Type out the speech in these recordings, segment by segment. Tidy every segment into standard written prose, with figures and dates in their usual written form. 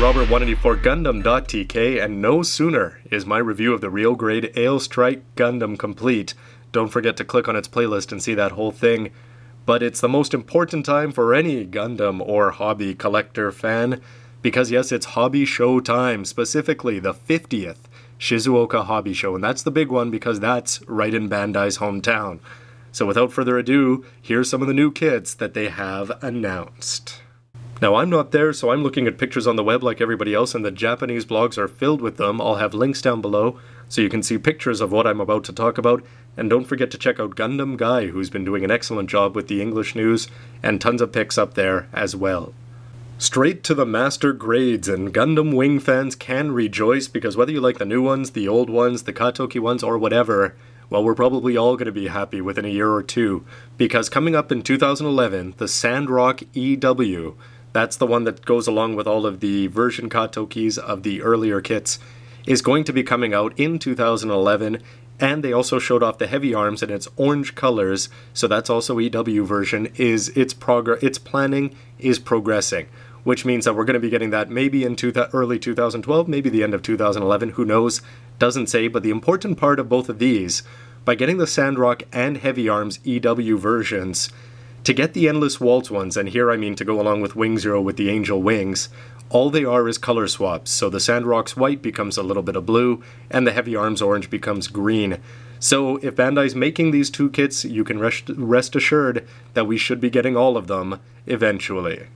Robert 184 Gundam.tk, and no sooner is my review of the Real Grade Ailstrike Gundam complete. Don't forget to click on its playlist and see that whole thing. But it's the most important time for any Gundam or hobby collector fan, because yes, it's Hobby Show time, specifically the 50th Shizuoka Hobby Show, and that's the big one because that's right in Bandai's hometown. So without further ado, here's some of the new kits that they have announced. Now, I'm not there, so I'm looking at pictures on the web like everybody else, and the Japanese blogs are filled with them. I'll have links down below so you can see pictures of what I'm about to talk about. And don't forget to check out Gundam Guy, who's been doing an excellent job with the English news, and tons of pics up there as well. Straight to the master grades, and Gundam Wing fans can rejoice, because whether you like the new ones, the old ones, the Katoki ones, or whatever, well, we're probably all going to be happy within a year or two, because coming up in 2011, the Sandrock EW, that's the one that goes along with all of the version Katokis of the earlier kits, is going to be coming out in 2011, and they also showed off the Heavyarms in its orange colors, so that's also EW version. Its planning is progressing, which means that we're going to be getting that maybe in early 2012, maybe the end of 2011, who knows, doesn't say. But the important part of both of these, by getting the Sandrock and Heavyarms EW versions, to get the Endless Waltz ones, and here I mean to go along with Wing Zero with the Angel Wings, all they are is color swaps. So the Sandrock's white becomes a little bit of blue, and the Heavyarms orange becomes green. So if Bandai's making these two kits, you can rest assured that we should be getting all of them eventually.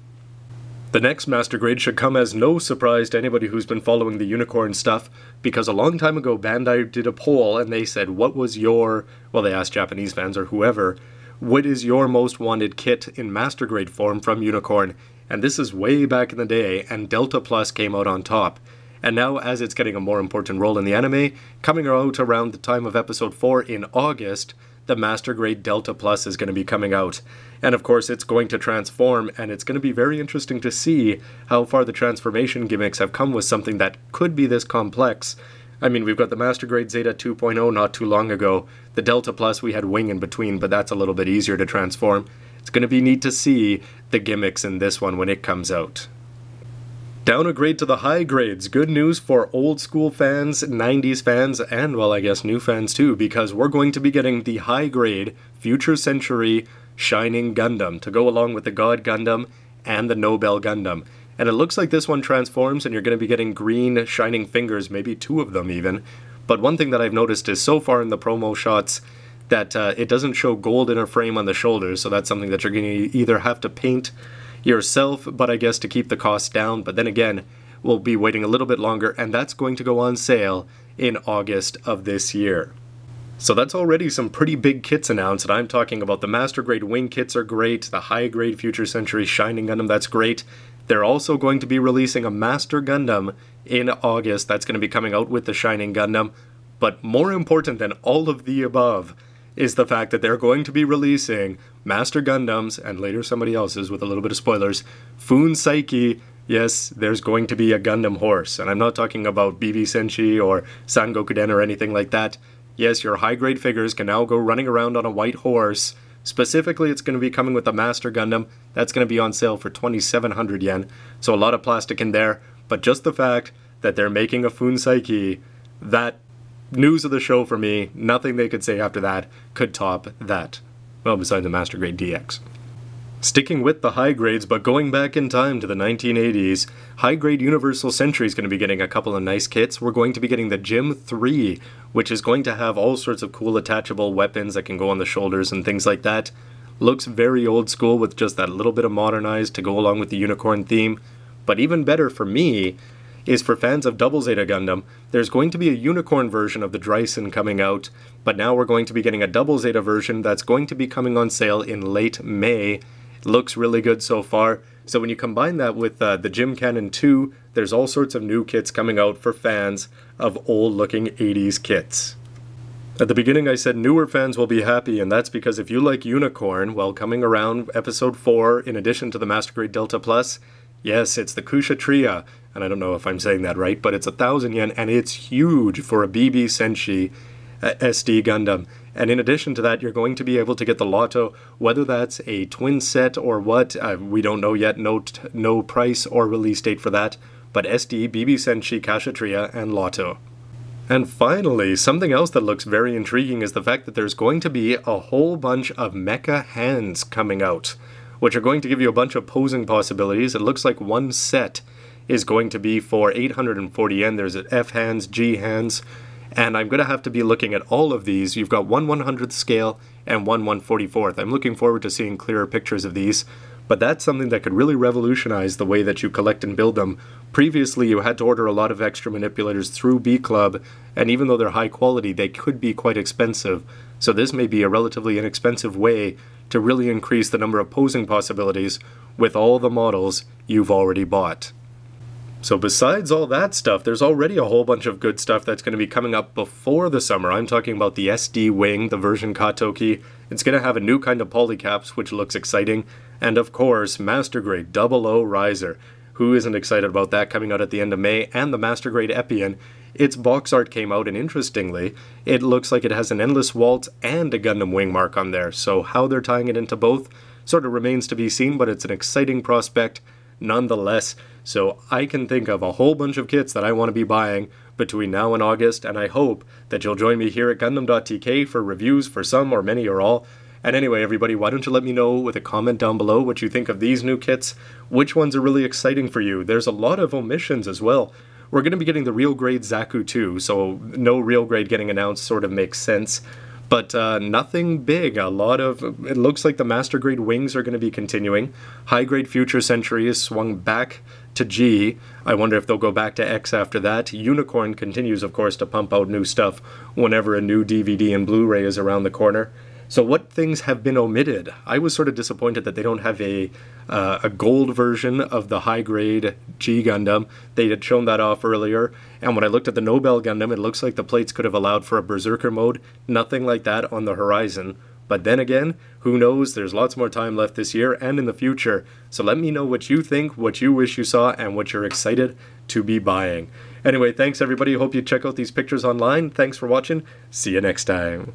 The next Master Grade should come as no surprise to anybody who's been following the Unicorn stuff, because a long time ago Bandai did a poll and they said, what was your, well, they asked Japanese fans or whoever, what is your most wanted kit in Master Grade form from Unicorn? And this is way back in the day, and Delta Plus came out on top. And now, as it's getting a more important role in the anime, coming out around the time of episode 4 in August, the Master Grade Delta Plus is going to be coming out. And of course, it's going to transform, and it's going to be very interesting to see how far the transformation gimmicks have come with something that could be this complex. I mean, we've got the Master Grade Zeta 2.0 not too long ago. The Delta Plus, we had Wing in between, but that's a little bit easier to transform. It's going to be neat to see the gimmicks in this one when it comes out. Down a grade to the high grades. Good news for old school fans, 90s fans, and, well, I guess new fans too, because we're going to be getting the high grade Future Century Shining Gundam to go along with the God Gundam and the Nobel Gundam. And it looks like this one transforms and you're going to be getting green shining fingers, maybe two of them even. But one thing that I've noticed is so far in the promo shots that it doesn't show gold inner frame on the shoulders, so that's something that you're going to either have to paint yourself, but I guess to keep the cost down. But then again, we'll be waiting a little bit longer, and that's going to go on sale in August of this year. So that's already some pretty big kits announced, and I'm talking about the Master Grade Wing kits are great, the high grade Future Century Shining Gundam, that's great. They're also going to be releasing a Master Gundam in August that's going to be coming out with the Shining Gundam. But more important than all of the above is the fact that they're going to be releasing Master Gundams, and later somebody else's with a little bit of spoilers, Fuun Saiki. Yes, there's going to be a Gundam horse, and I'm not talking about BB Senshi or Sangokuden or anything like that. Yes, your high-grade figures can now go running around on a white horse. Specifically, it's going to be coming with the Master Gundam. That's going to be on sale for 2,700 yen, so a lot of plastic in there. But just the fact that they're making a Fuun Saiki, that news of the show for me, nothing they could say after that could top that. Well, besides the Master Grade DX. Sticking with the high grades, but going back in time to the 1980s, high grade Universal Century is going to be getting a couple of nice kits. We're going to be getting the Gym 3, which is going to have all sorts of cool attachable weapons that can go on the shoulders and things like that. Looks very old school with just that little bit of modernized to go along with the Unicorn theme. But even better for me is for fans of Double Zeta Gundam, there's going to be a Unicorn version of the Dreissen coming out, but now we're going to be getting a Double Zeta version that's going to be coming on sale in late May. Looks really good so far. So when you combine that with the Gym Cannon 2, there's all sorts of new kits coming out for fans of old-looking 80s kits. At the beginning I said newer fans will be happy, and that's because if you like Unicorn, well, coming around episode 4, in addition to the Master Grade Delta Plus, yes, it's the Kshatriya, and I don't know if I'm saying that right, but it's 1,000 yen, and it's huge for a BB Senshi SD Gundam. And in addition to that, you're going to be able to get the Loto, whether that's a twin set or what, we don't know yet, no price or release date for that. but SD, BB Senshi, Kshatriya, and Loto. And finally, something else that looks very intriguing is the fact that there's going to be a whole bunch of mecha hands coming out, which are going to give you a bunch of posing possibilities. It looks like one set is going to be for 840 yen. There's F hands, G hands, and I'm going to have to be looking at all of these. You've got 1/100th scale and 1/144th. I'm looking forward to seeing clearer pictures of these, but that's something that could really revolutionize the way that you collect and build them. Previously, you had to order a lot of extra manipulators through B Club, and even though they're high quality, they could be quite expensive. So this may be a relatively inexpensive way to really increase the number of posing possibilities with all the models you've already bought. So besides all that stuff, there's already a whole bunch of good stuff that's going to be coming up before the summer. I'm talking about the SD wing, the version Katoki. It's going to have a new kind of polycaps, which looks exciting. And of course, Master Grade 00 Riser. Who isn't excited about that coming out at the end of May? And the Master Grade Epion. Its box art came out, and interestingly, it looks like it has an Endless Waltz and a Gundam wing mark on there. So how they're tying it into both sort of remains to be seen, but it's an exciting prospect nonetheless. So I can think of a whole bunch of kits that I want to be buying between now and August, and I hope that you'll join me here at gundam.tk for reviews for some or many or all. And anyway, everybody, why don't you let me know with a comment down below what you think of these new kits? Which ones are really exciting for you? There's a lot of omissions as well. We're going to be getting the real grade Zaku too, so no real grade getting announced sort of makes sense. But nothing big. A lot of, it looks like the Master Grade wings are going to be continuing. High Grade Future Century is swung back to G. I wonder if they'll go back to X after that. Unicorn continues, of course, to pump out new stuff whenever a new DVD and Blu-ray is around the corner. So what things have been omitted? I was sort of disappointed that they don't have a gold version of the high-grade G Gundam. They had shown that off earlier, and when I looked at the Nobel Gundam, it looks like the plates could have allowed for a Berserker mode. Nothing like that on the horizon. But then again, who knows? There's lots more time left this year and in the future. So let me know what you think, what you wish you saw, and what you're excited to be buying. Anyway, thanks everybody. Hope you check out these pictures online. Thanks for watching. See you next time.